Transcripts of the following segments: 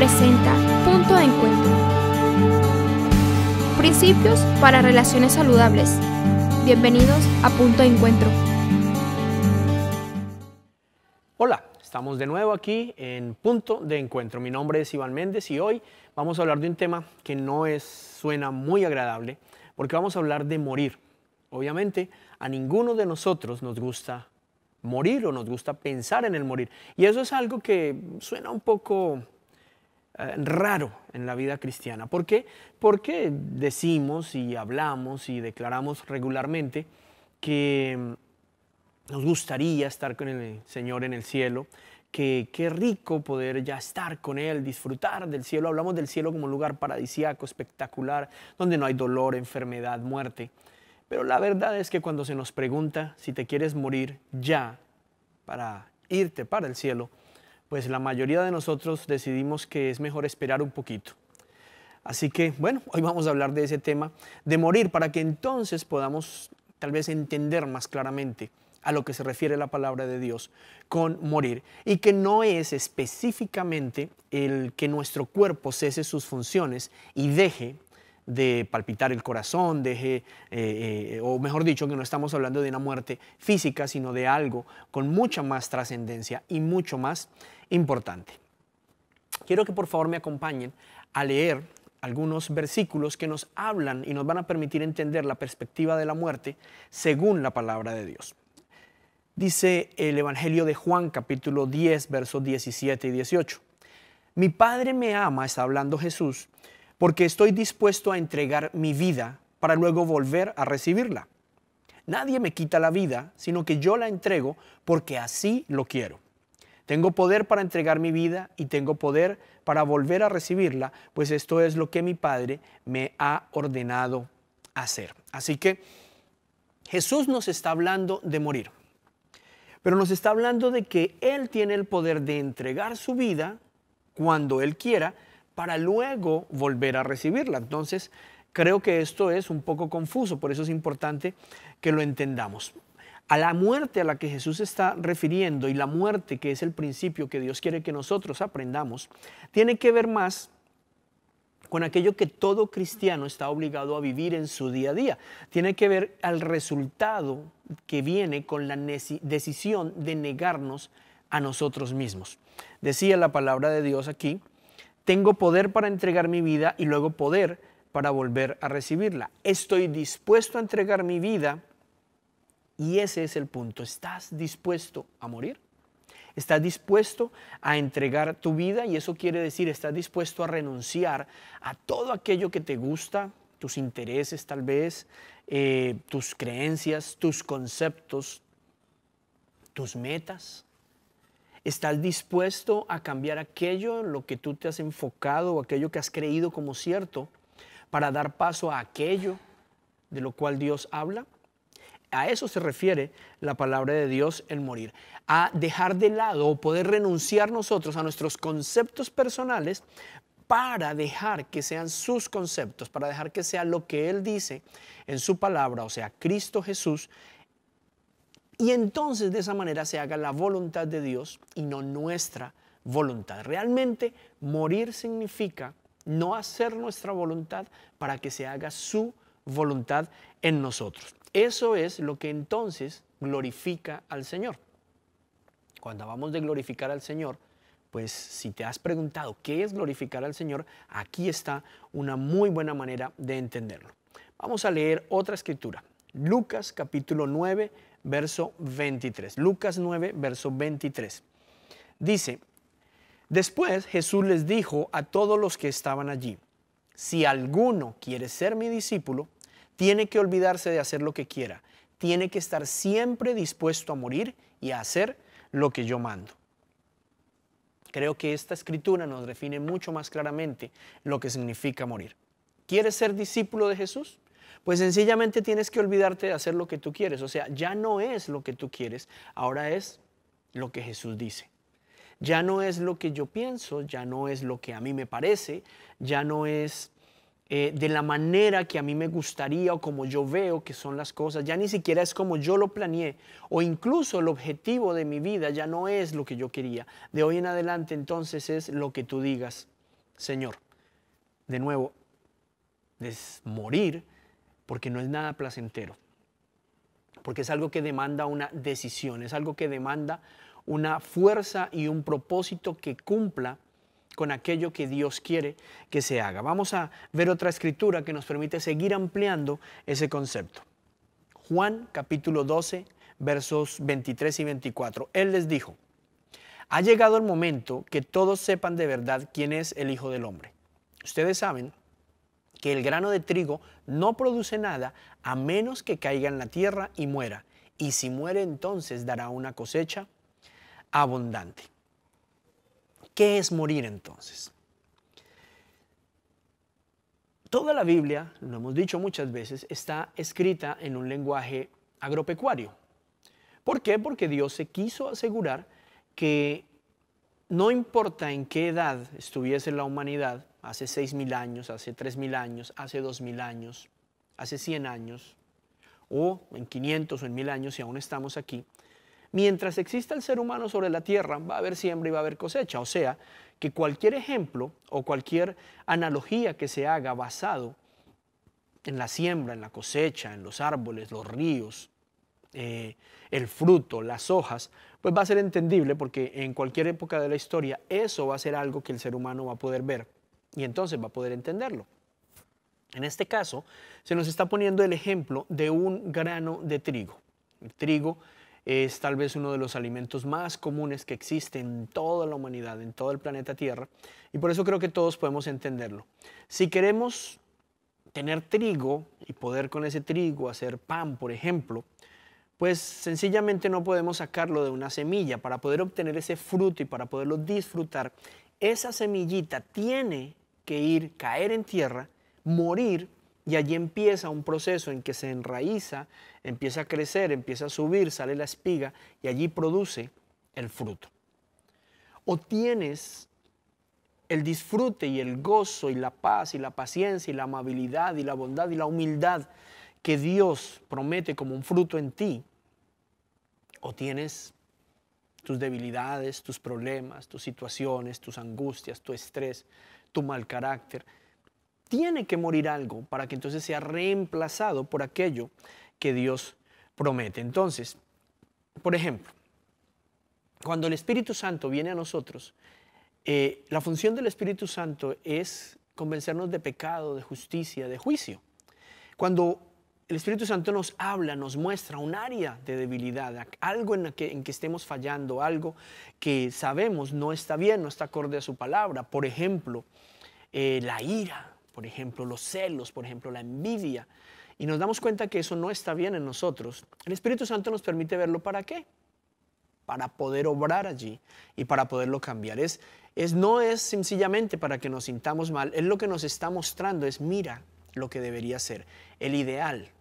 presenta Punto de Encuentro. Principios para relaciones saludables. Bienvenidos a Punto de Encuentro. Hola, estamos de nuevo aquí en Punto de Encuentro. Mi nombre es Iván Méndez y hoy vamos a hablar de un tema que suena muy agradable porque vamos a hablar de morir. Obviamente a ninguno de nosotros nos gusta morir o nos gusta pensar en el morir. Y eso es algo que suena un poco raro en la vida cristiana. ¿Por qué? Porque decimos y hablamos y declaramos regularmente que nos gustaría estar con el Señor en el cielo, que qué rico poder ya estar con Él, disfrutar del cielo. Hablamos del cielo como un lugar paradisíaco, espectacular, donde no hay dolor, enfermedad, muerte. Pero la verdad es que cuando se nos pregunta si te quieres morir ya para irte para el cielo, pues la mayoría de nosotros decidimos que es mejor esperar un poquito. Así que, bueno, hoy vamos a hablar de ese tema, de morir, para que entonces podamos tal vez entender más claramente a lo que se refiere la palabra de Dios con morir. Y que no es específicamente el que nuestro cuerpo cese sus funciones y deje de palpitar el corazón, o mejor dicho, que no estamos hablando de una muerte física, sino de algo con mucha más trascendencia y mucho más importante. Quiero que por favor me acompañen a leer algunos versículos que nos hablan y nos van a permitir entender la perspectiva de la muerte según la palabra de Dios. Dice el Evangelio de Juan, capítulo 10, versos 17 y 18. Mi Padre me ama, está hablando Jesús, porque estoy dispuesto a entregar mi vida para luego volver a recibirla. Nadie me quita la vida, sino que yo la entrego porque así lo quiero. Tengo poder para entregar mi vida y tengo poder para volver a recibirla, pues esto es lo que mi Padre me ha ordenado hacer. Así que Jesús nos está hablando de morir, pero nos está hablando de que Él tiene el poder de entregar su vida cuando Él quiera, para luego volver a recibirla. Entonces, creo que esto es un poco confuso, por eso es importante que lo entendamos. A la muerte a la que Jesús está refiriendo y la muerte que es el principio que Dios quiere que nosotros aprendamos, tiene que ver más con aquello que todo cristiano está obligado a vivir en su día a día. Tiene que ver al resultado que viene con la decisión de negarnos a nosotros mismos. Decía la palabra de Dios aquí: tengo poder para entregar mi vida y luego poder para volver a recibirla. Estoy dispuesto a entregar mi vida y ese es el punto. ¿Estás dispuesto a morir? ¿Estás dispuesto a entregar tu vida? Y eso quiere decir, ¿estás dispuesto a renunciar a todo aquello que te gusta, tus intereses tal vez, tus creencias, tus conceptos, tus metas? ¿Estás dispuesto a cambiar aquello en lo que tú te has enfocado o aquello que has creído como cierto para dar paso a aquello de lo cual Dios habla? A eso se refiere la palabra de Dios, el morir. A dejar de lado o poder renunciar nosotros a nuestros conceptos personales para dejar que sean sus conceptos, para dejar que sea lo que Él dice en su palabra, o sea, Cristo Jesús. Y entonces de esa manera se haga la voluntad de Dios y no nuestra voluntad. Realmente morir significa no hacer nuestra voluntad para que se haga su voluntad en nosotros. Eso es lo que entonces glorifica al Señor. Cuando hablamos de glorificar al Señor, pues si te has preguntado qué es glorificar al Señor, aquí está una muy buena manera de entenderlo. Vamos a leer otra escritura. Lucas capítulo 9, verso 23. Lucas 9, verso 23. Dice: después Jesús les dijo a todos los que estaban allí: si alguno quiere ser mi discípulo, tiene que olvidarse de hacer lo que quiera. Tiene que estar siempre dispuesto a morir y a hacer lo que yo mando. Creo que esta escritura nos define mucho más claramente lo que significa morir. ¿Quieres ser discípulo de Jesús? Pues sencillamente tienes que olvidarte de hacer lo que tú quieres. O sea, ya no es lo que tú quieres, ahora es lo que Jesús dice. Ya no es lo que yo pienso, ya no es lo que a mí me parece, ya no es de la manera que a mí me gustaría o como yo veo que son las cosas, ya ni siquiera es como yo lo planeé, o incluso el objetivo de mi vida ya no es lo que yo quería. De hoy en adelante entonces es lo que tú digas Señor, de nuevo, es morir porque no es nada placentero, porque es algo que demanda una decisión, es algo que demanda una fuerza y un propósito que cumpla con aquello que Dios quiere que se haga. Vamos a ver otra escritura que nos permite seguir ampliando ese concepto. Juan capítulo 12, versos 23 y 24. Él les dijo: ha llegado el momento que todos sepan de verdad quién es el Hijo del Hombre. Ustedes saben que el grano de trigo no produce nada a menos que caiga en la tierra y muera. Y si muere, entonces dará una cosecha abundante. ¿Qué es morir entonces? Toda la Biblia, lo hemos dicho muchas veces, está escrita en un lenguaje agropecuario. ¿Por qué? Porque Dios se quiso asegurar que no importa en qué edad estuviese la humanidad, hace 6.000 años, hace 3.000 años, hace 2.000 años, hace 100 años, o en 500 o en 1.000 años, si aún estamos aquí, mientras exista el ser humano sobre la tierra, va a haber siembra y va a haber cosecha. O sea, que cualquier ejemplo o cualquier analogía que se haga basado en la siembra, en la cosecha, en los árboles, los ríos, el fruto, las hojas, pues va a ser entendible, porque en cualquier época de la historia eso va a ser algo que el ser humano va a poder ver y entonces va a poder entenderlo. En este caso se nos está poniendo el ejemplo de un grano de trigo. El trigo es tal vez uno de los alimentos más comunes que existen en toda la humanidad, en todo el planeta Tierra, y por eso creo que todos podemos entenderlo. Si queremos tener trigo y poder con ese trigo hacer pan, por ejemplo, pues sencillamente no podemos sacarlo de una semilla. Para poder obtener ese fruto y para poderlo disfrutar, esa semillita tiene que caer en tierra, morir, y allí empieza un proceso en que se enraiza, empieza a crecer, empieza a subir, sale la espiga y allí produce el fruto. O tienes el disfrute y el gozo y la paz y la paciencia y la amabilidad y la bondad y la humildad que Dios promete como un fruto en ti, o tienes tus debilidades, tus problemas, tus situaciones, tus angustias, tu estrés, tu mal carácter. Tiene que morir algo para que entonces sea reemplazado por aquello que Dios promete. Entonces, por ejemplo, cuando el Espíritu Santo viene a nosotros, la función del Espíritu Santo es convencernos de pecado, de justicia, de juicio. Cuando el Espíritu Santo nos habla, nos muestra un área de debilidad, algo en que estemos fallando, algo que sabemos no está bien, no está acorde a su palabra. Por ejemplo, la ira, por ejemplo, los celos, por ejemplo, la envidia. Y nos damos cuenta que eso no está bien en nosotros. El Espíritu Santo nos permite verlo, ¿para qué? Para poder obrar allí y para poderlo cambiar. No es sencillamente para que nos sintamos mal, es lo que nos está mostrando, es mira lo que debería ser, el ideal.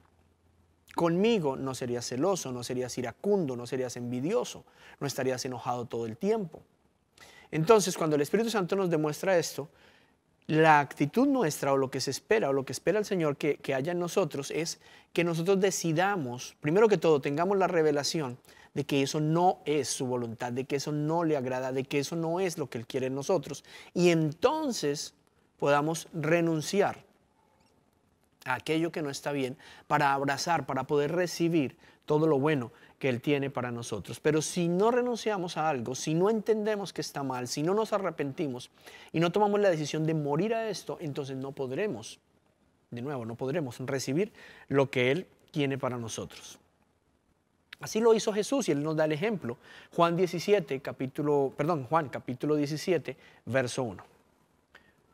Conmigo no serías celoso, no serías iracundo, no serías envidioso, no estarías enojado todo el tiempo. Entonces, cuando el Espíritu Santo nos demuestra esto, la actitud nuestra o lo que se espera o lo que espera el Señor que haya en nosotros es que nosotros decidamos, primero que todo, tengamos la revelación de que eso no es su voluntad, de que eso no le agrada, de que eso no es lo que Él quiere en nosotros, y entonces podamos renunciar a aquello que no está bien para abrazar, para poder recibir todo lo bueno que Él tiene para nosotros. Pero si no renunciamos a algo, si no entendemos que está mal, si no nos arrepentimos y no tomamos la decisión de morir a esto, entonces no podremos, de nuevo, no podremos recibir lo que Él tiene para nosotros. Así lo hizo Jesús y Él nos da el ejemplo. Juan capítulo 17, verso 1.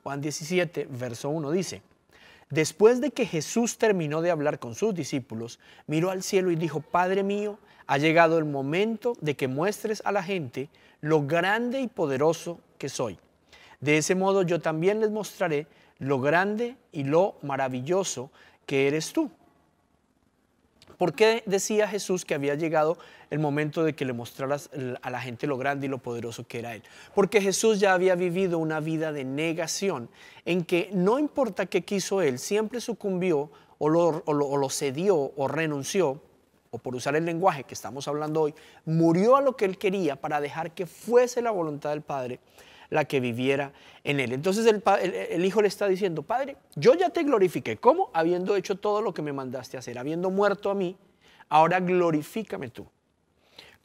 Juan 17, verso 1 dice: después de que Jesús terminó de hablar con sus discípulos, miró al cielo y dijo: Padre mío, ha llegado el momento de que muestres a la gente lo grande y poderoso que soy. De ese modo yo también les mostraré lo grande y lo maravilloso que eres tú. ¿Por qué decía Jesús que había llegado el momento de que le mostraras a la gente lo grande y lo poderoso que era Él? Porque Jesús ya había vivido una vida de negación, en que no importa qué quiso Él, siempre sucumbió o lo cedió o renunció, o por usar el lenguaje que estamos hablando hoy, murió a lo que Él quería para dejar que fuese la voluntad del Padre la que viviera en él. Entonces el hijo le está diciendo, Padre, yo ya te glorifiqué. ¿Cómo? Habiendo hecho todo lo que me mandaste hacer, habiendo muerto a mí, ahora glorifícame tú.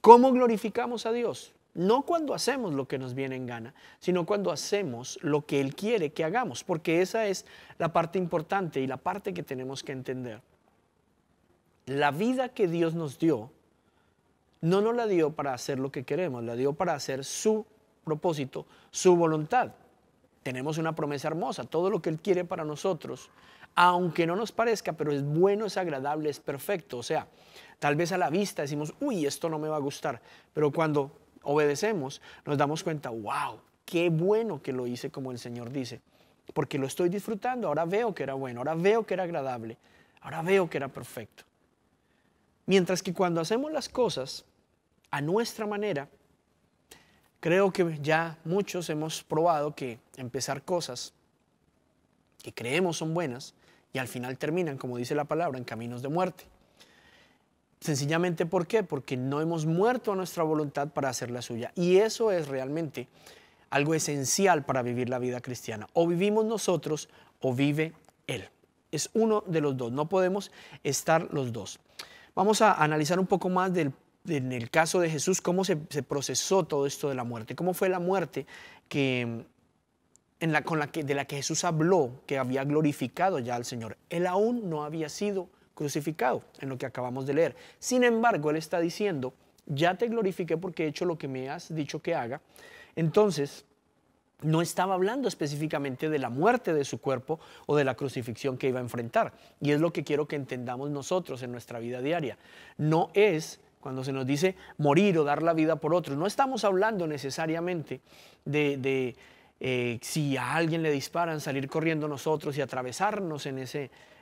¿Cómo glorificamos a Dios? No cuando hacemos lo que nos viene en gana, sino cuando hacemos lo que Él quiere que hagamos, porque esa es la parte importante y la parte que tenemos que entender. La vida que Dios nos dio, no nos la dio para hacer lo que queremos, la dio para hacer su propósito, su voluntad. Tenemos una promesa hermosa, todo lo que Él quiere para nosotros, aunque no nos parezca, pero es bueno, es agradable, es perfecto. O sea, tal vez a la vista decimos, uy, esto no me va a gustar, pero cuando obedecemos, nos damos cuenta, wow, qué bueno que lo hice como el Señor dice, porque lo estoy disfrutando, ahora veo que era bueno, ahora veo que era agradable, ahora veo que era perfecto. Mientras que cuando hacemos las cosas a nuestra manera, creo que ya muchos hemos probado que empezar cosas que creemos son buenas y al final terminan, como dice la palabra, en caminos de muerte. Sencillamente, ¿por qué? Porque no hemos muerto a nuestra voluntad para hacer la suya. Y eso es realmente algo esencial para vivir la vida cristiana. O vivimos nosotros o vive Él. Es uno de los dos. No podemos estar los dos. Vamos a analizar un poco más en el caso de Jesús, cómo se procesó todo esto de la muerte. Cómo fue la muerte de la que Jesús habló, que había glorificado ya al Señor. Él aún no había sido crucificado, en lo que acabamos de leer. Sin embargo, Él está diciendo, ya te glorifiqué porque he hecho lo que me has dicho que haga. Entonces, no estaba hablando específicamente de la muerte de su cuerpo o de la crucifixión que iba a enfrentar. Y es lo que quiero que entendamos nosotros en nuestra vida diaria. No es, cuando se nos dice morir o dar la vida por otros, no estamos hablando necesariamente de si a alguien le disparan, salir corriendo nosotros y atravesarnos en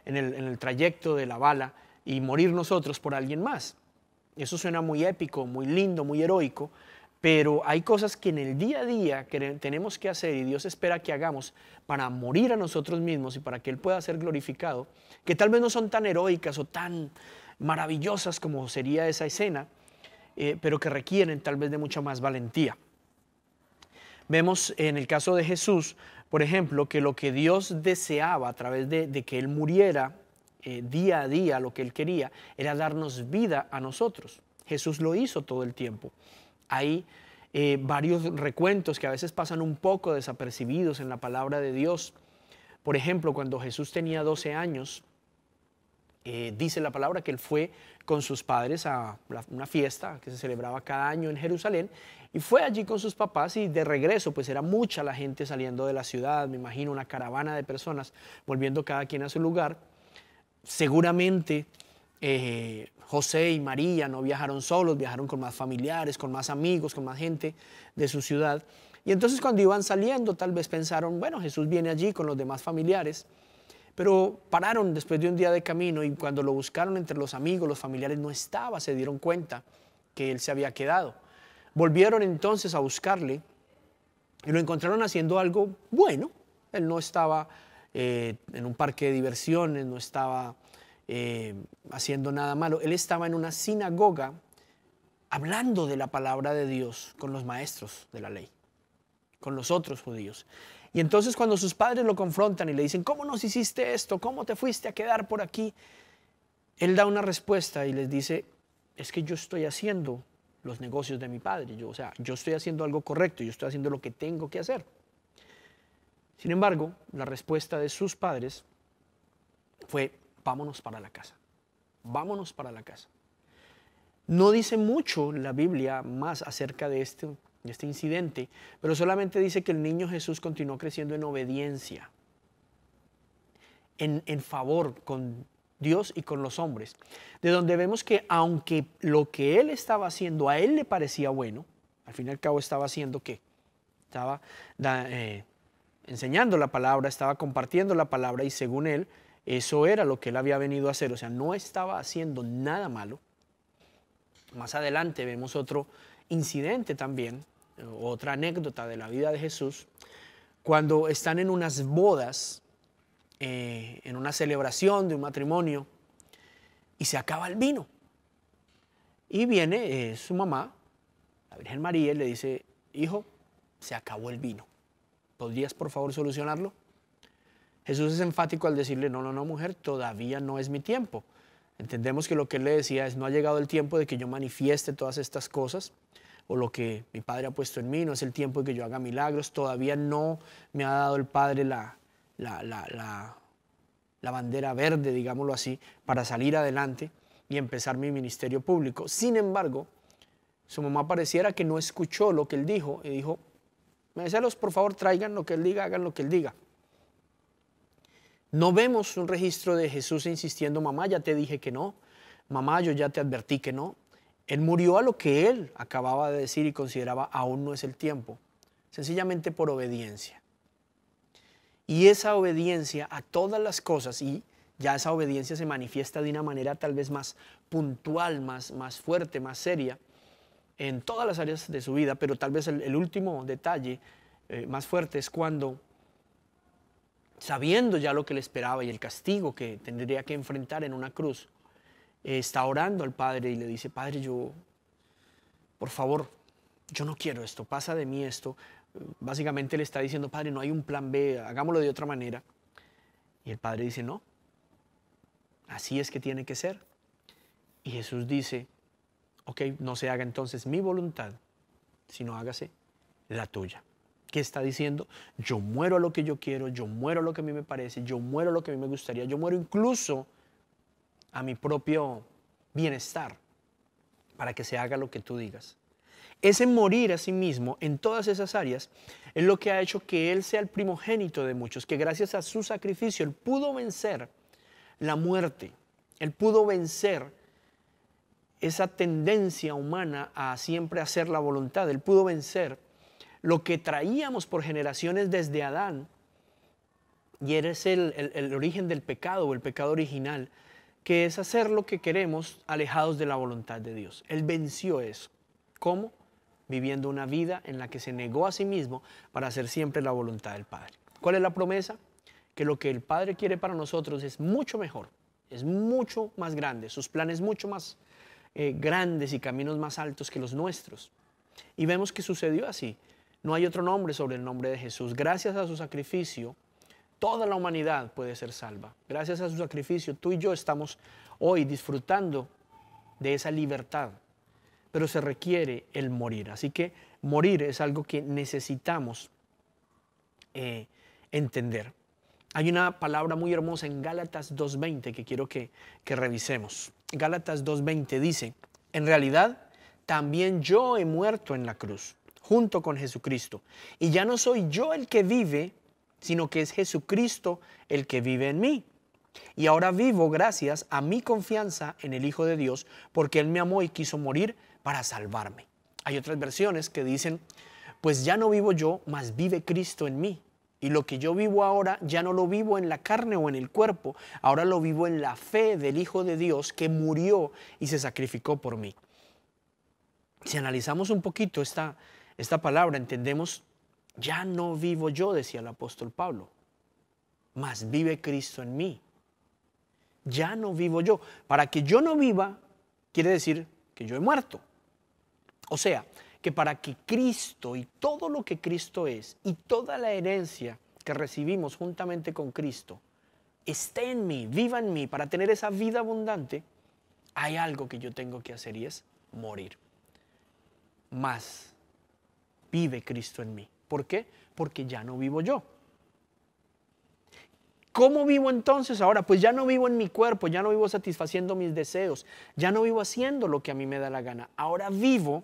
el trayecto de la bala y morir nosotros por alguien más. Eso suena muy épico, muy lindo, muy heroico, pero hay cosas que en el día a día que tenemos que hacer y Dios espera que hagamos para morir a nosotros mismos y para que Él pueda ser glorificado, que tal vez no son tan heroicas o tan maravillosas como sería esa escena, pero que requieren tal vez de mucha más valentía. Vemos en el caso de Jesús, por ejemplo, que lo que Dios deseaba a través de que Él muriera día a día, lo que Él quería, era darnos vida a nosotros. Jesús lo hizo todo el tiempo. Hay varios recuentos que a veces pasan un poco desapercibidos en la palabra de Dios. Por ejemplo, cuando Jesús tenía 12 años, dice la palabra que Él fue con sus padres a una fiesta que se celebraba cada año en Jerusalén y fue allí con sus papás y de regreso pues era mucha la gente saliendo de la ciudad, me imagino una caravana de personas volviendo cada quien a su lugar. Seguramente José y María no viajaron solos, viajaron con más familiares, con más amigos, con más gente de su ciudad. Y entonces cuando iban saliendo tal vez pensaron, bueno, Jesús viene allí con los demás familiares. Pero pararon después de un día de camino y cuando lo buscaron entre los amigos, los familiares no estaba, se dieron cuenta que Él se había quedado. Volvieron entonces a buscarle y lo encontraron haciendo algo bueno. Él no estaba en un parque de diversiones, no estaba haciendo nada malo. Él estaba en una sinagoga hablando de la palabra de Dios con los maestros de la ley, con los otros judíos. Y entonces cuando sus padres lo confrontan y le dicen, ¿cómo nos hiciste esto? ¿Cómo te fuiste a quedar por aquí? Él da una respuesta y les dice, es que yo estoy haciendo los negocios de mi padre. Yo estoy haciendo algo correcto, yo estoy haciendo lo que tengo que hacer. Sin embargo, la respuesta de sus padres fue, vámonos para la casa. Vámonos para la casa. No dice mucho la Biblia más acerca de este incidente, pero solamente dice que el niño Jesús continuó creciendo en obediencia, en favor con Dios y con los hombres, de donde vemos que aunque lo que Él estaba haciendo a Él le parecía bueno, al fin y al cabo estaba haciendo ¿qué? Estaba enseñando la palabra, estaba compartiendo la palabra y según Él, eso era lo que Él había venido a hacer, o sea, no estaba haciendo nada malo. Más adelante vemos otro incidente también, otra anécdota de la vida de Jesús, cuando están en unas bodas, en una celebración de un matrimonio, y se acaba el vino. Y viene su mamá, la Virgen María, y le dice, hijo, se acabó el vino. ¿Podrías por favor solucionarlo? Jesús es enfático al decirle, no, no, no, mujer, todavía no es mi tiempo. Entendemos que lo que él le decía es, no ha llegado el tiempo de que yo manifieste todas estas cosas, o lo que mi Padre ha puesto en mí, no es el tiempo de que yo haga milagros, todavía no me ha dado el Padre la bandera verde, digámoslo así, para salir adelante y empezar mi ministerio público. Sin embargo, su mamá pareciera que no escuchó lo que él dijo y dijo, meseros, por favor, traigan lo que él diga, hagan lo que él diga. No vemos un registro de Jesús insistiendo, mamá, ya te dije que no, mamá, yo ya te advertí que no. Él murió a lo que él acababa de decir y consideraba aún no es el tiempo, sencillamente por obediencia. Y esa obediencia a todas las cosas, y ya esa obediencia se manifiesta de una manera tal vez más puntual, más fuerte, más seria, en todas las áreas de su vida, pero tal vez el último detalle más fuerte es cuando, sabiendo ya lo que le esperaba y el castigo que tendría que enfrentar en una cruz, está orando al Padre y le dice, Padre, yo, por favor, yo no quiero esto, pasa de mí esto. Básicamente le está diciendo, Padre, no hay un plan B, hagámoslo de otra manera. Y el Padre dice, no, así es que tiene que ser. Y Jesús dice, ok, no se haga entonces mi voluntad, sino hágase la tuya. ¿Qué está diciendo? Yo muero a lo que yo quiero, yo muero a lo que a mí me parece, yo muero a lo que a mí me gustaría, yo muero incluso a mi propio bienestar para que se haga lo que tú digas. Ese morir a sí mismo en todas esas áreas es lo que ha hecho que Él sea el primogénito de muchos, que gracias a su sacrificio Él pudo vencer la muerte, Él pudo vencer esa tendencia humana a siempre hacer la voluntad, Él pudo vencer lo que traíamos por generaciones desde Adán, y eres el origen del pecado o el pecado original, que es hacer lo que queremos alejados de la voluntad de Dios. Él venció eso. ¿Cómo? Viviendo una vida en la que se negó a sí mismo para hacer siempre la voluntad del Padre. ¿Cuál es la promesa? Que lo que el Padre quiere para nosotros es mucho mejor, es mucho más grande, sus planes mucho más grandes y caminos más altos que los nuestros. Y vemos que sucedió así. No hay otro nombre sobre el nombre de Jesús. Gracias a su sacrificio, toda la humanidad puede ser salva. Gracias a su sacrificio, tú y yo estamos hoy disfrutando de esa libertad. Pero se requiere el morir. Así que morir es algo que necesitamos entender. Hay una palabra muy hermosa en Gálatas 2:20 que quiero que revisemos. Gálatas 2:20 dice, en realidad también yo he muerto en la cruz, junto con Jesucristo. Y ya no soy yo el que vive, sino que es Jesucristo el que vive en mí. Y ahora vivo gracias a mi confianza en el Hijo de Dios, porque Él me amó y quiso morir para salvarme. Hay otras versiones que dicen, pues ya no vivo yo, mas vive Cristo en mí. Y lo que yo vivo ahora ya no lo vivo en la carne o en el cuerpo, ahora lo vivo en la fe del Hijo de Dios que murió y se sacrificó por mí. Si analizamos un poquito esta palabra, entendemos, ya no vivo yo, decía el apóstol Pablo, mas vive Cristo en mí. Ya no vivo yo. Para que yo no viva, quiere decir que yo he muerto. O sea, que para que Cristo y todo lo que Cristo es y toda la herencia que recibimos juntamente con Cristo esté en mí, viva en mí, para tener esa vida abundante, hay algo que yo tengo que hacer y es morir. Mas vive Cristo en mí. ¿Por qué? Porque ya no vivo yo. ¿Cómo vivo entonces ahora? Pues ya no vivo en mi cuerpo, ya no vivo satisfaciendo mis deseos, ya no vivo haciendo lo que a mí me da la gana. Ahora vivo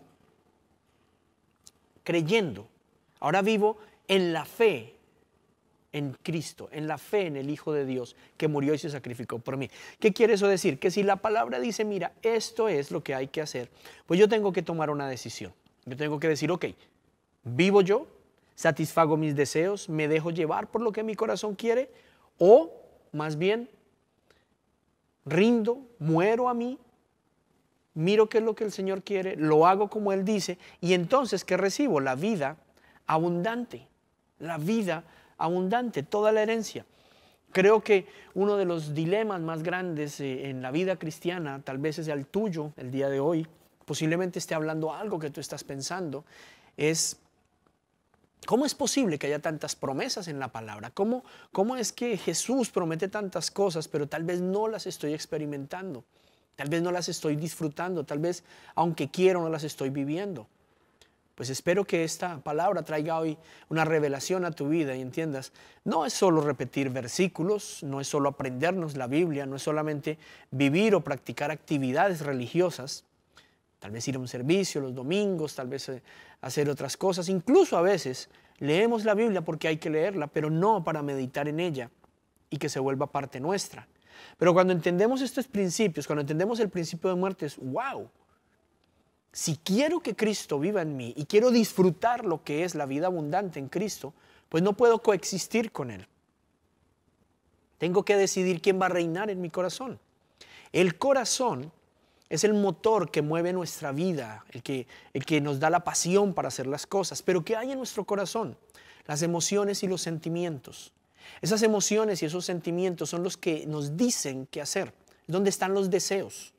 creyendo, ahora vivo en la fe en Cristo, en la fe en el Hijo de Dios que murió y se sacrificó por mí. ¿Qué quiere eso decir? Que si la palabra dice, mira, esto es lo que hay que hacer, pues yo tengo que tomar una decisión. Yo tengo que decir, ok, vivo yo, satisfago mis deseos, me dejo llevar por lo que mi corazón quiere, o más bien rindo, muero a mí, miro qué es lo que el Señor quiere, lo hago como Él dice, y entonces ¿qué recibo? La vida abundante, la vida abundante, toda la herencia. Creo que uno de los dilemas más grandes en la vida cristiana, tal vez es el tuyo el día de hoy, posiblemente esté hablando algo que tú estás pensando, es ¿Cómo es posible que haya tantas promesas en la palabra? ¿Cómo es que Jesús promete tantas cosas, pero tal vez no las estoy experimentando? Tal vez no las estoy disfrutando, tal vez aunque quiero no las estoy viviendo. Pues espero que esta palabra traiga hoy una revelación a tu vida y entiendas, no es solo repetir versículos, no es solo aprendernos la Biblia, no es solamente vivir o practicar actividades religiosas, tal vez ir a un servicio los domingos, tal vez hacer otras cosas. Incluso a veces leemos la Biblia porque hay que leerla, pero no para meditar en ella y que se vuelva parte nuestra. Pero cuando entendemos estos principios, cuando entendemos el principio de muerte, es wow. Si quiero que Cristo viva en mí y quiero disfrutar lo que es la vida abundante en Cristo, pues no puedo coexistir con Él. Tengo que decidir quién va a reinar en mi corazón. El corazón es el motor que mueve nuestra vida, el que nos da la pasión para hacer las cosas. Pero ¿qué hay en nuestro corazón? Las emociones y los sentimientos. Esas emociones y esos sentimientos son los que nos dicen qué hacer. Es donde están los deseos.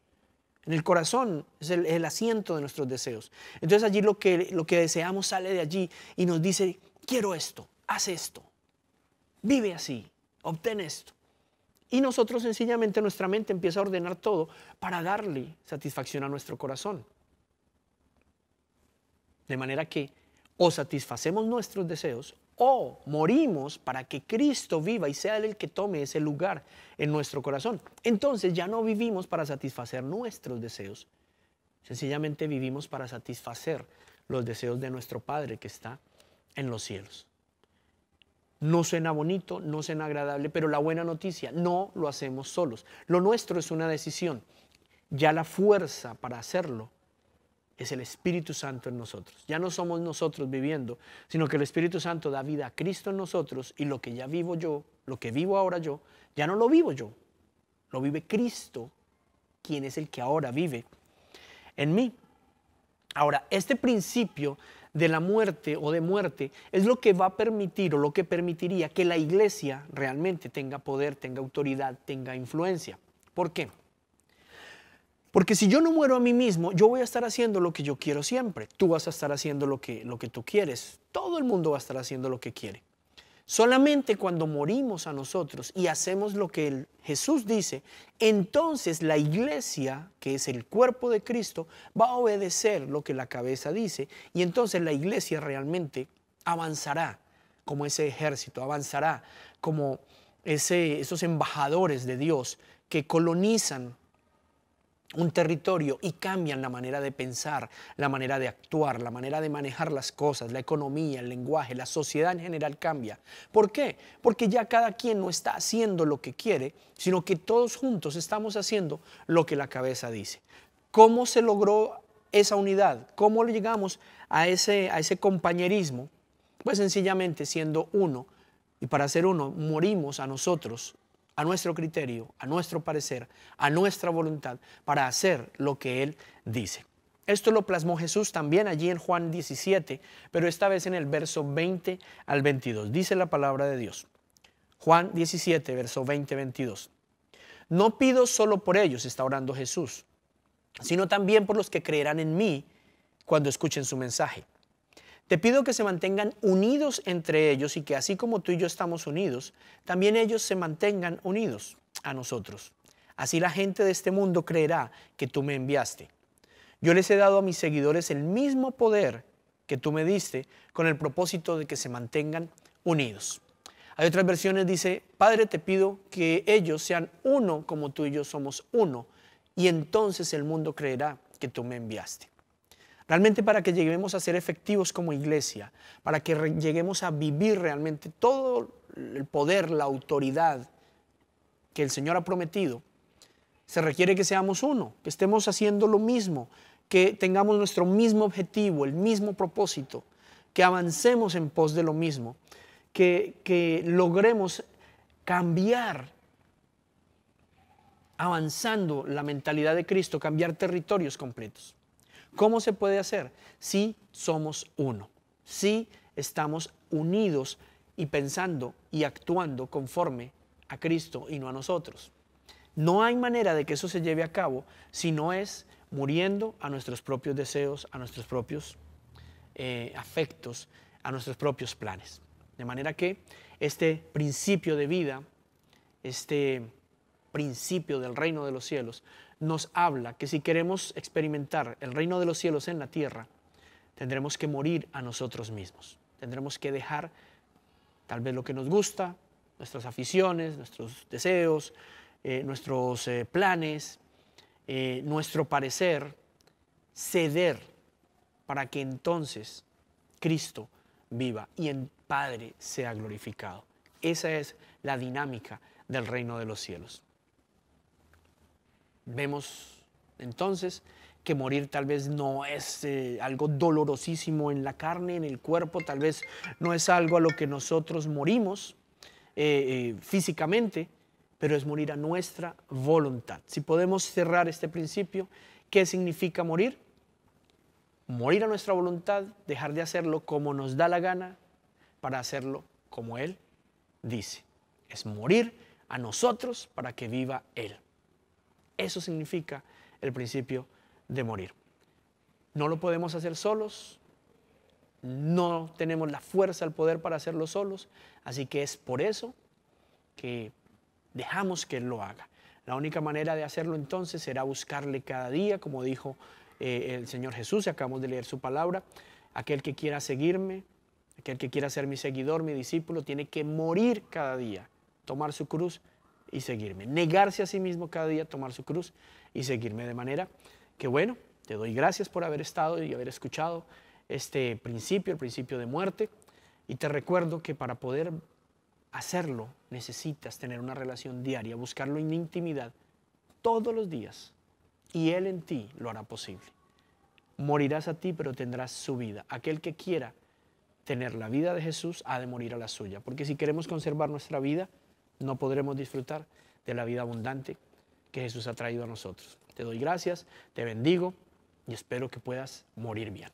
En el corazón es el asiento de nuestros deseos. Entonces allí lo que deseamos sale de allí y nos dice, quiero esto, haz esto, vive así, obtén esto. Y nosotros sencillamente nuestra mente empieza a ordenar todo para darle satisfacción a nuestro corazón. De manera que o satisfacemos nuestros deseos o morimos para que Cristo viva y sea Él el que tome ese lugar en nuestro corazón. Entonces ya no vivimos para satisfacer nuestros deseos. Sencillamente vivimos para satisfacer los deseos de nuestro Padre que está en los cielos. No suena bonito, no suena agradable, pero la buena noticia, no lo hacemos solos. Lo nuestro es una decisión. Ya la fuerza para hacerlo es el Espíritu Santo en nosotros. Ya no somos nosotros viviendo, sino que el Espíritu Santo da vida a Cristo en nosotros y lo que ya vivo yo, lo que vivo ahora yo, ya no lo vivo yo. Lo vive Cristo, quien es el que ahora vive en mí. Ahora, este principio de la muerte o de muerte es lo que va a permitir o lo que permitiría que la iglesia realmente tenga poder, tenga autoridad, tenga influencia. ¿Por qué? Porque si yo no muero a mí mismo, yo voy a estar haciendo lo que yo quiero siempre. Tú vas a estar haciendo lo que tú quieres. Todo el mundo va a estar haciendo lo que quiere. Solamente cuando morimos a nosotros y hacemos lo que Jesús dice, entonces la iglesia, que es el cuerpo de Cristo, va a obedecer lo que la cabeza dice y entonces la iglesia realmente avanzará como ese ejército, avanzará como esos embajadores de Dios que colonizan un territorio y cambian la manera de pensar, la manera de actuar, la manera de manejar las cosas, la economía, el lenguaje, la sociedad en general cambia. ¿Por qué? Porque ya cada quien no está haciendo lo que quiere, sino que todos juntos estamos haciendo lo que la cabeza dice. ¿Cómo se logró esa unidad? ¿Cómo llegamos a ese compañerismo? Pues sencillamente siendo uno, y para ser uno morimos a nosotros, a nuestro criterio, a nuestro parecer, a nuestra voluntad, para hacer lo que Él dice. Esto lo plasmó Jesús también allí en Juan 17, pero esta vez en el verso 20 al 22. Dice la palabra de Dios. Juan 17, verso 20-22. No pido solo por ellos, está orando Jesús, sino también por los que creerán en mí cuando escuchen su mensaje. Te pido que se mantengan unidos entre ellos y que así como tú y yo estamos unidos, también ellos se mantengan unidos a nosotros. Así la gente de este mundo creerá que tú me enviaste. Yo les he dado a mis seguidores el mismo poder que tú me diste con el propósito de que se mantengan unidos. Hay otras versiones, dice, Padre, te pido que ellos sean uno como tú y yo somos uno, y entonces el mundo creerá que tú me enviaste. Realmente para que lleguemos a ser efectivos como iglesia, para que lleguemos a vivir realmente todo el poder, la autoridad que el Señor ha prometido, se requiere que seamos uno, que estemos haciendo lo mismo, que tengamos nuestro mismo objetivo, el mismo propósito, que avancemos en pos de lo mismo, que logremos cambiar, avanzando la mentalidad de Cristo, cambiar territorios completos. ¿Cómo se puede hacer? Si somos uno, si estamos unidos y pensando y actuando conforme a Cristo y no a nosotros. No hay manera de que eso se lleve a cabo si no es muriendo a nuestros propios deseos, a nuestros propios afectos, a nuestros propios planes. De manera que este principio de vida, este principio del reino de los cielos, nos habla que si queremos experimentar el reino de los cielos en la tierra, tendremos que morir a nosotros mismos. Tendremos que dejar tal vez lo que nos gusta, nuestras aficiones, nuestros deseos, nuestros planes, nuestro parecer, ceder para que entonces Cristo viva y el Padre sea glorificado. Esa es la dinámica del reino de los cielos. Vemos entonces que morir tal vez no es algo dolorosísimo en la carne, en el cuerpo, tal vez no es algo a lo que nosotros morimos físicamente, pero es morir a nuestra voluntad. Si podemos cerrar este principio, ¿qué significa morir? Morir a nuestra voluntad, dejar de hacerlo como nos da la gana para hacerlo como Él dice. Es morir a nosotros para que viva Él. Eso significa el principio de morir. No lo podemos hacer solos, no tenemos la fuerza, el poder para hacerlo solos, así que es por eso que dejamos que Él lo haga. La única manera de hacerlo entonces será buscarle cada día, como dijo el Señor Jesús, acabamos de leer su palabra. Aquel que quiera seguirme, aquel que quiera ser mi seguidor, mi discípulo, tiene que morir cada día, tomar su cruz y seguirme. Negarse a sí mismo cada día, tomar su cruz y seguirme. De manera que bueno, te doy gracias por haber estado y haber escuchado este principio, el principio de muerte. Y te recuerdo que para poder hacerlo necesitas tener una relación diaria, buscarlo en intimidad todos los días. Y Él en ti lo hará posible. Morirás a ti, pero tendrás su vida. Aquel que quiera tener la vida de Jesús ha de morir a la suya. Porque si queremos conservar nuestra vida, no podremos disfrutar de la vida abundante que Jesús ha traído a nosotros. Te doy gracias, te bendigo y espero que puedas morir bien.